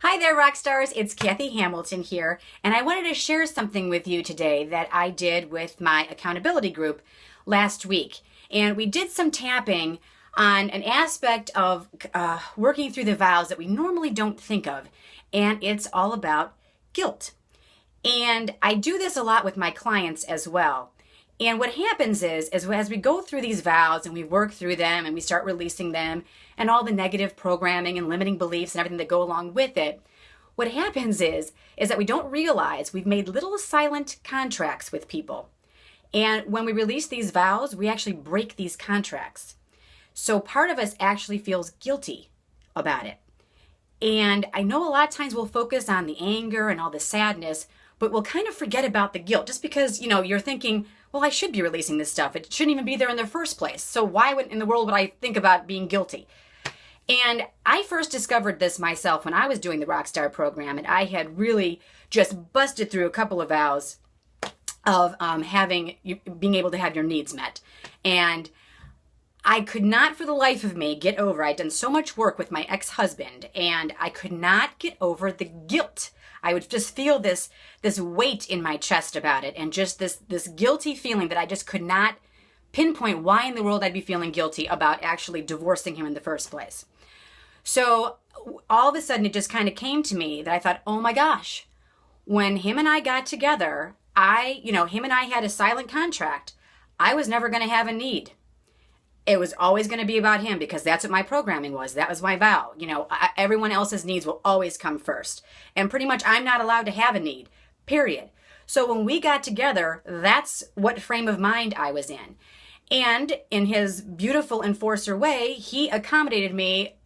Hi there, rock stars. It's Kathy Hamilton here, and I wanted to share something with you today that I did with my accountability group last week. And we did some tapping on an aspect of working through the vows that we normally don't think of, and it's all about guilt. And I do this a lot with my clients as well. And what happens is as we go through these vows and we work through them and we start releasing them and all the negative programming and limiting beliefs and everything that go along with it, what happens is that we don't realize we've made little silent contracts with people. And when we release these vows, we actually break these contracts. So part of us actually feels guilty about it. And I know a lot of times we'll focus on the anger and all the sadness, but we'll kind of forget about the guilt just because, you're thinking, well, I should be releasing this stuff. It shouldn't even be there in the first place. So why in the world would I think about being guilty? And I first discovered this myself when I was doing the Rockstar program, and I had really just busted through a couple of vows of being able to have your needs met. And I could not for the life of me get over, I'd done so much work with my ex-husband, and I could not get over the guilt. I would just feel this weight in my chest about it, and just this guilty feeling that I just could not pinpoint why in the world I'd be feeling guilty about actually divorcing him in the first place. So all of a sudden it just kind of came to me that I thought, oh my gosh, when him and I got together, him and I had a silent contract. I was never going to have a need. It was always going to be about him because that's what my programming was. That was my vow. Everyone else's needs will always come first. And pretty much I'm not allowed to have a need, period. So when we got together, that's what frame of mind I was in. And in his beautiful enforcer way, he accommodated me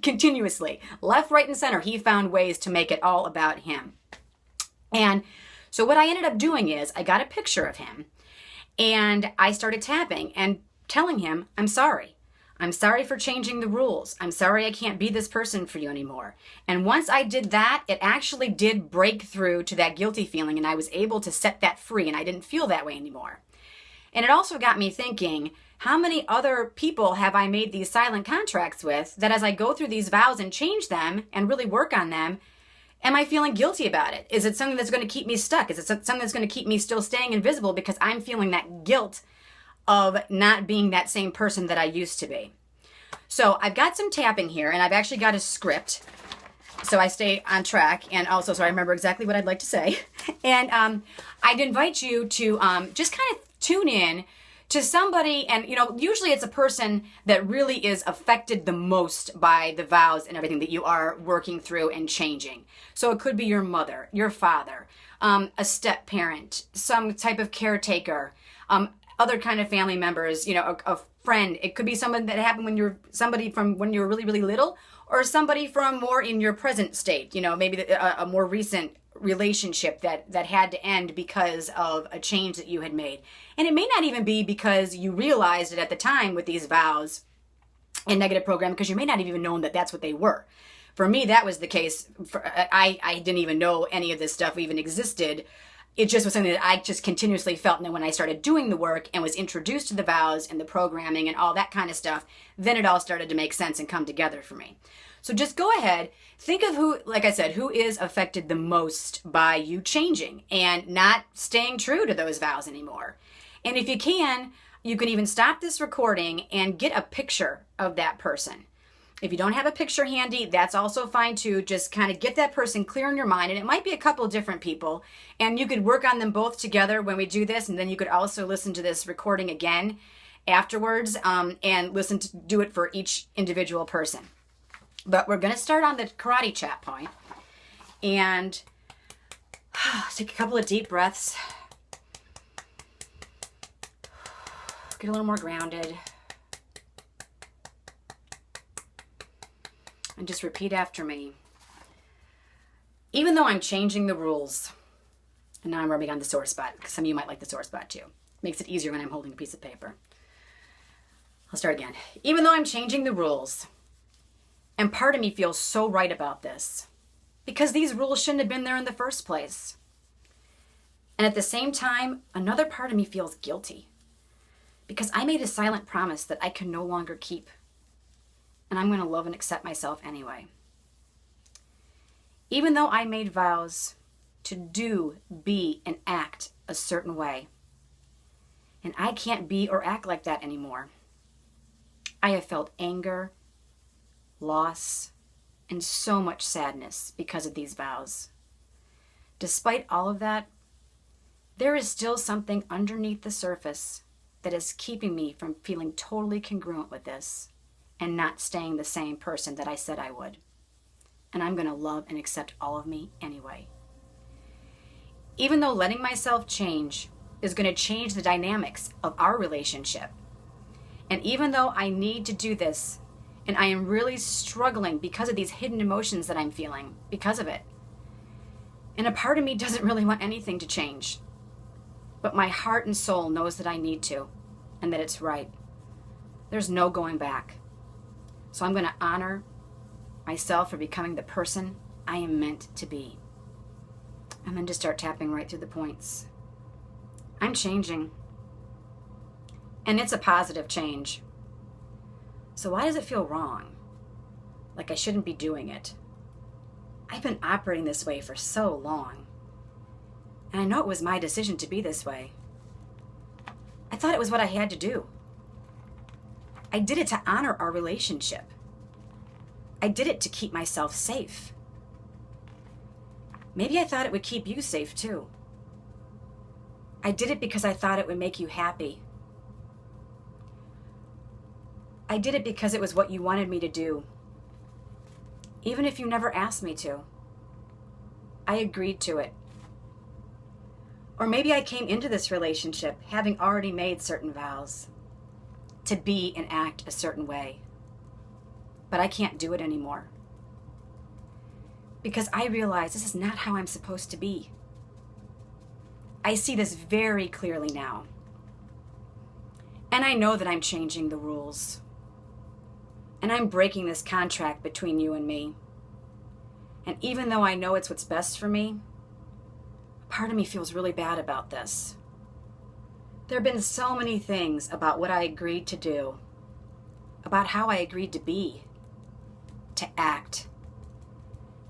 continuously. Left, right, and center, he found ways to make it all about him. And so what I ended up doing is I got a picture of him and I started tapping and telling him, I'm sorry. I'm sorry for changing the rules. I'm sorry I can't be this person for you anymore. And once I did that, it actually did break through to that guilty feeling, and I was able to set that free, and I didn't feel that way anymore. And it also got me thinking, how many other people have I made these silent contracts with that as I go through these vows and change them and really work on them, am I feeling guilty about it? Is it something that's going to keep me stuck? Is it something that's going to keep me still staying invisible because I'm feeling that guilt of not being that same person that I used to be? So I've got some tapping here, and I've actually got a script so I stay on track, and also so I remember exactly what I'd like to say. And I'd invite you to just kind of tune in to somebody, and usually it's a person that really is affected the most by the vows and everything that you are working through and changing. So it could be your mother, your father, a step parent, some type of caretaker, other kind of family members, a friend. It could be someone that happened somebody from when you were really, really little, or somebody from more in your present state, maybe a more recent relationship that had to end because of a change that you had made. And it may not even be because you realized it at the time with these vows and negative program, because you may not have even known that that's what they were. For me, that was the case. I didn't even know any of this stuff even existed. It just was something that I just continuously felt. And then when I started doing the work and was introduced to the vows and the programming and all that kind of stuff, then it all started to make sense and come together for me. So just go ahead, think of who, like I said, who is affected the most by you changing and not staying true to those vows anymore. And if you can even stop this recording and get a picture of that person. If you don't have a picture handy, that's also fine too. Just kind of get that person clear in your mind. And it might be a couple different people. And you could work on them both together when we do this. And then you could also listen to this recording again afterwards and do it for each individual person. But we're going to start on the karate chop point. And take a couple of deep breaths. Get a little more grounded. And just repeat after me. Even though I'm changing the rules, and now I'm rubbing on the sore spot, because some of you might like the sore spot too. Makes it easier when I'm holding a piece of paper. I'll start again. Even though I'm changing the rules, and part of me feels so right about this, because these rules shouldn't have been there in the first place. And at the same time, another part of me feels guilty, because I made a silent promise that I can no longer keep. And I'm going to love and accept myself anyway. Even though I made vows to do, be, and act a certain way, and I can't be or act like that anymore. I have felt anger, loss, and so much sadness because of these vows. Despite all of that, there is still something underneath the surface that is keeping me from feeling totally congruent with this and not staying the same person that I said I would. And I'm going to love and accept all of me anyway. Even though letting myself change is going to change the dynamics of our relationship, and even though I need to do this, and I am really struggling because of these hidden emotions that I'm feeling because of it, and a part of me doesn't really want anything to change, but my heart and soul knows that I need to, and that it's right. There's no going back. So I'm going to honor myself for becoming the person I am meant to be. I'm going to start tapping right through the points. I'm changing. And it's a positive change. So why does it feel wrong? Like I shouldn't be doing it? I've been operating this way for so long. And I know it was my decision to be this way. I thought it was what I had to do. I did it to honor our relationship. I did it to keep myself safe. Maybe I thought it would keep you safe too. I did it because I thought it would make you happy. I did it because it was what you wanted me to do. Even if you never asked me to. I agreed to it. Or maybe I came into this relationship having already made certain vows to be and act a certain way. But I can't do it anymore. Because I realize this is not how I'm supposed to be. I see this very clearly now. And I know that I'm changing the rules. And I'm breaking this contract between you and me. And even though I know it's what's best for me, part of me feels really bad about this. There have been so many things about what I agreed to do, about how I agreed to be, to act,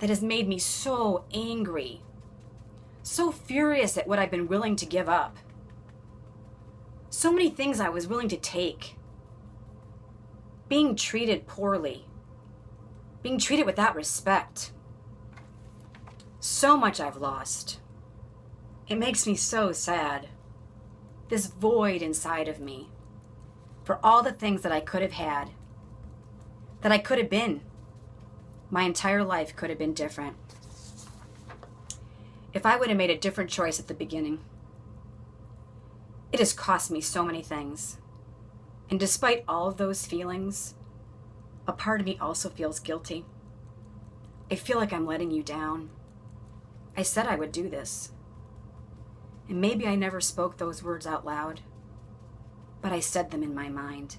that has made me so angry, so furious at what I've been willing to give up. So many things I was willing to take. Being treated poorly, being treated without respect. So much I've lost. It makes me so sad. This void inside of me for all the things that I could have had, that I could have been. My entire life could have been different. If I would have made a different choice at the beginning. It has cost me so many things. And despite all of those feelings, a part of me also feels guilty. I feel like I'm letting you down. I said I would do this. And maybe I never spoke those words out loud, but I said them in my mind.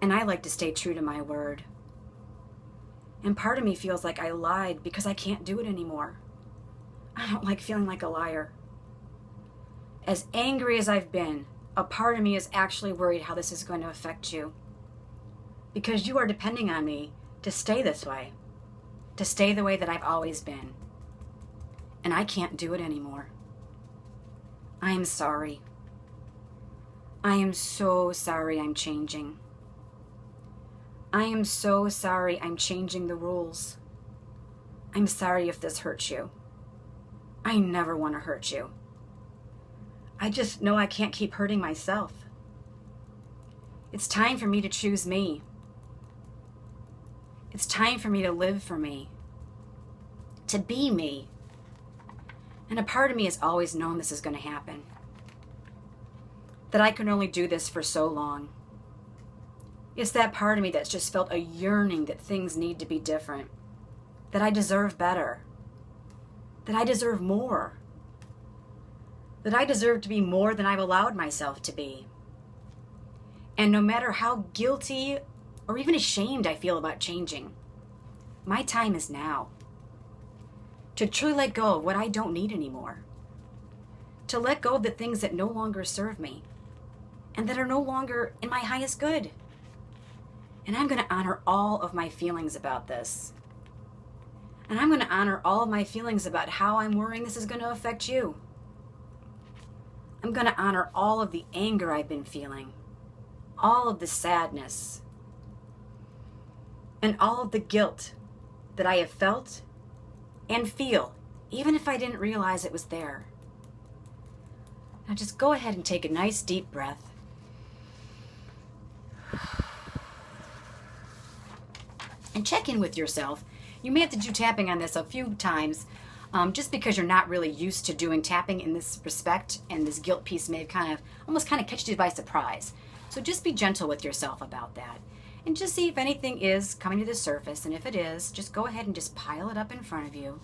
And I like to stay true to my word. And part of me feels like I lied because I can't do it anymore. I don't like feeling like a liar. As angry as I've been, a part of me is actually worried how this is going to affect you. Because you are depending on me to stay this way, to stay the way that I've always been. And I can't do it anymore. I am sorry. I am so sorry I'm changing. I am so sorry I'm changing the rules. I'm sorry if this hurts you. I never want to hurt you. I just know I can't keep hurting myself. It's time for me to choose me. It's time for me to live for me. To be me. And a part of me has always known this is going to happen. That I can only do this for so long. It's that part of me that's just felt a yearning that things need to be different. That I deserve better. That I deserve more. That I deserve to be more than I've allowed myself to be. And no matter how guilty or even ashamed I feel about changing, my time is now. To truly let go of what I don't need anymore. To let go of the things that no longer serve me and that are no longer in my highest good. And I'm going to honor all of my feelings about this. And I'm going to honor all of my feelings about how I'm worrying this is going to affect you. I'm going to honor all of the anger I've been feeling, all of the sadness, and all of the guilt that I have felt and feel, even if I didn't realize it was there. Now just go ahead and take a nice deep breath. And check in with yourself. You may have to do tapping on this a few times, just because you're not really used to doing tapping in this respect, and this guilt piece may have almost catch you by surprise. So just be gentle with yourself about that. And just see if anything is coming to the surface, and if it is, just go ahead and just pile it up in front of you.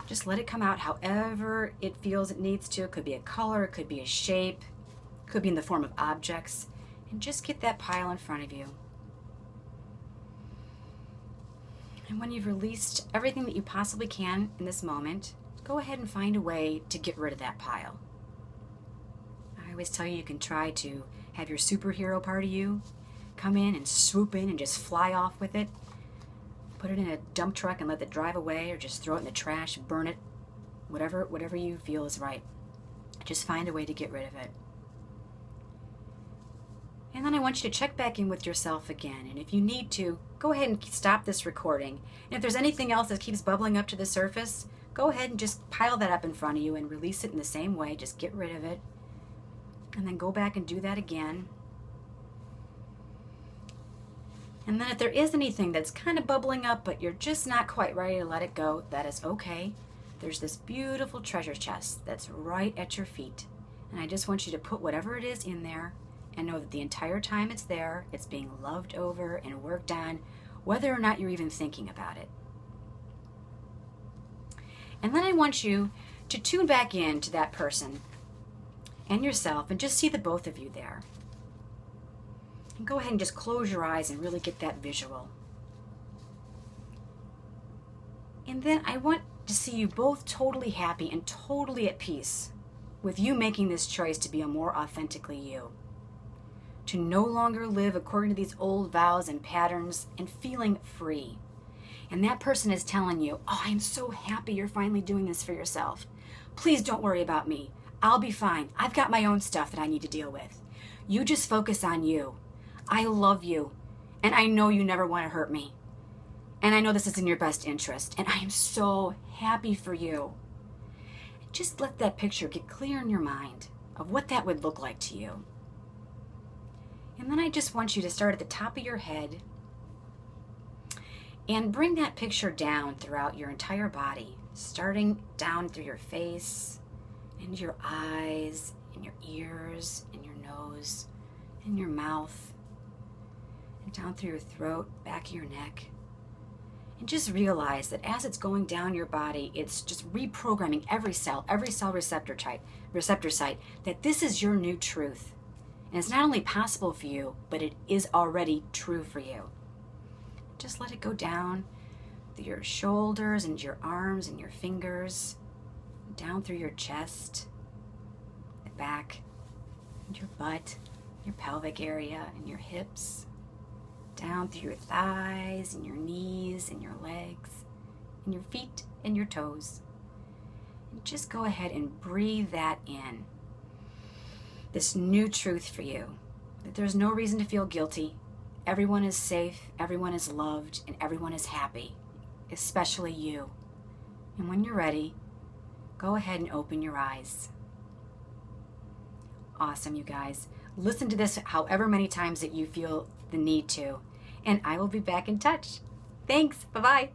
Just let it come out however it feels it needs to. It could be a color, it could be a shape, it could be in the form of objects. And just get that pile in front of you. And when you've released everything that you possibly can in this moment, go ahead and find a way to get rid of that pile. I always tell you can try to have your superhero part of you come in and swoop in and just fly off with it. Put it in a dump truck and let it drive away, or just throw it in the trash, burn it, whatever you feel is right. Just find a way to get rid of it. And then I want you to check back in with yourself again. And if you need to, go ahead and stop this recording. And if there's anything else that keeps bubbling up to the surface, go ahead and just pile that up in front of you and release it in the same way. Just get rid of it. And then go back and do that again. And then if there is anything that's kind of bubbling up, but you're just not quite ready to let it go, that is okay. There's this beautiful treasure chest that's right at your feet. And I just want you to put whatever it is in there and know that the entire time it's there, it's being loved over and worked on, whether or not you're even thinking about it. And then I want you to tune back in to that person and yourself and just see the both of you there. And go ahead and just close your eyes and really get that visual. And then I want to see you both totally happy and totally at peace with you making this choice to be a more authentically you. To no longer live according to these old vows and patterns, and feeling free. And that person is telling you, oh, I'm so happy you're finally doing this for yourself. Please don't worry about me. I'll be fine. I've got my own stuff that I need to deal with. You just focus on you. I love you, and I know you never want to hurt me. And I know this is in your best interest, and I am so happy for you. Just let that picture get clear in your mind of what that would look like to you. And then I just want you to start at the top of your head and bring that picture down throughout your entire body, starting down through your face, and your eyes, and your ears, and your nose, and your mouth, and down through your throat, back of your neck. And just realize that as it's going down your body, it's just reprogramming every cell receptor site, that this is your new truth. And it's not only possible for you, but it is already true for you. Just let it go down through your shoulders and your arms and your fingers, down through your chest, the back, and your butt, your pelvic area, and your hips, down through your thighs and your knees and your legs and your feet and your toes. And just go ahead and breathe that in. This new truth for you, that there's no reason to feel guilty. Everyone is safe, everyone is loved, and everyone is happy, especially you. And when you're ready, go ahead and open your eyes. Awesome, you guys. Listen to this however many times that you feel the need to, and I will be back in touch. Thanks. Bye-bye.